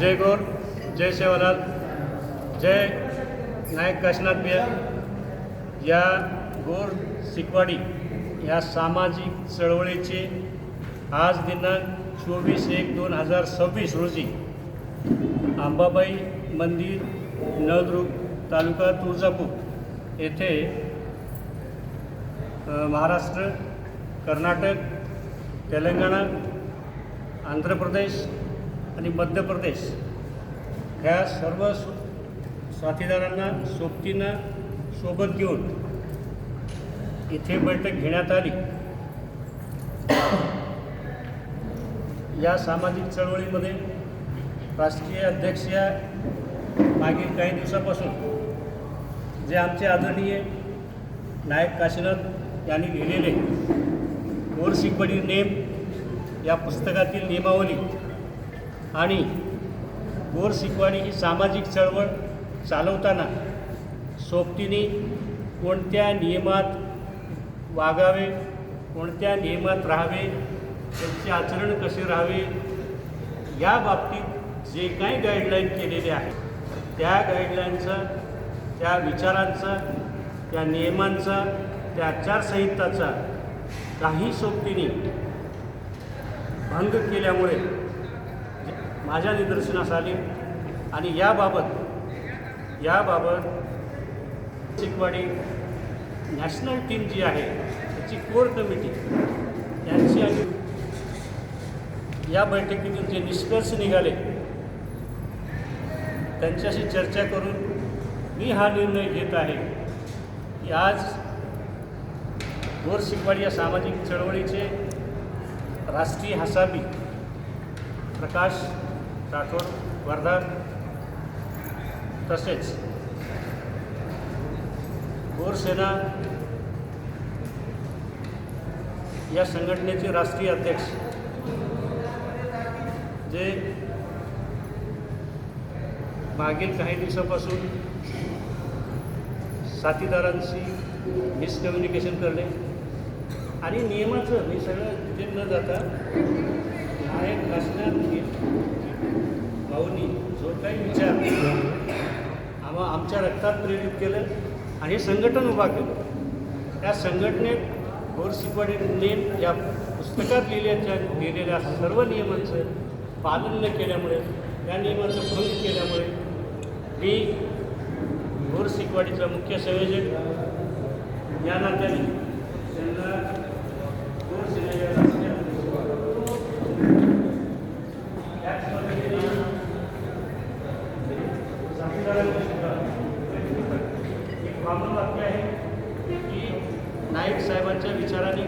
जय गौर, जय सेवालाल, जय नायक काशीनाथ बिया या गोर सिकवाडी या सामाजिक चळवळीचे आज दिनांक 24/1/2026 रोजी अंबाबाई मंदिर नळदुर्ग तालुका तुळजापूर येथे महाराष्ट्र, कर्नाटक, तेलंगणा, आंध्र प्रदेश आणि मध्य प्रदेश ह्या सर्व साथीदारांना सोबत घेऊन इथे बैठक घेण्यात आली। या सामाजिक चळवळीमध्ये राष्ट्रीय अध्यक्ष या मागील काही दिवसापासून जे आमचे आदरणीय नायक काशीनाथ यांनी लिहिलेले गोर सिकवाडी नेम या पुस्तकातील नियमावली आणि गोर सिकवाडी ही सामाजिक चळवळ चालवताना सोबतीने कोणत्या नियमात वागावे, कोणत्या नियमात राहावे, त्यांचे आचरण कसे राहावे या बाबतीत जे काही गाईडलाईन केलेले आहे त्या गाईडलाईनचा, त्या विचारांचा, त्या नियमांचा, त्या आचारसंहिताचा काही सोबतीने भंग केल्यामुळे माझ्या निदर्शनास आले आणि याबाबत सिकवाडी नॅशनल टीम जी आहे त्याची कोर कमिटी यांची आणि या बैठकीतून जे निष्कर्ष निघाले त्यांच्याशी चर्चा करून मी हा निर्णय घेत आहे की आज गोर सिकवाडी या सामाजिक चळवळीचे राष्ट्रीय हसाबी प्रकाश राठोड वर्धा तसेच गोरसेना या संघटनेचे राष्ट्रीय अध्यक्ष जे मागील काही दिवसापासून साथीदारांशी मिसकम्युनिकेशन करणे आणि नियमाचं मी सगळं तिथे न जाता नायक काशीनाथ भाऊनी जो काही विचार आमच्या रक्तात प्रेरित केलं आणि हे संघटन उभा केलं, त्या संघटनेत गोर सिकवाडी नेम या पुस्तकात लिहिलेल्या सर्व नियमांचं पालन न केल्यामुळे, त्या नियमाचं भंग केल्यामुळे मी गोर सिकवाडीचा मुख्य संयोजक या नात्याने त्यांना गोर सेनेच्या त्याच पद्धतीने साथीदारांनी सुद्धा एक कॉमन वाक्य आहे की नाईक साहेबांच्या विचाराने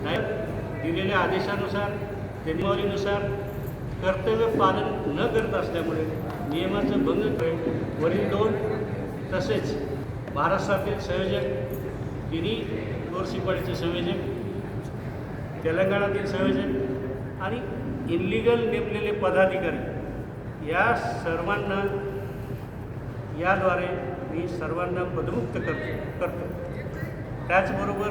नाईक दिलेल्या आदेशानुसार, नियमावलीनुसार कर्तव्य पालन न करत असल्यामुळे नियमाचं भंग करेल वरील दोन तसेच महाराष्ट्रातील संयोजक तिन्ही गोर सिकवाडीचे संयोजक, तेलंगणातील संयोजक आणि इनलिगल नेमलेले पदाधिकारी या सर्वांना याद्वारे मी सर्वांना पदमुक्त करतो। त्याचबरोबर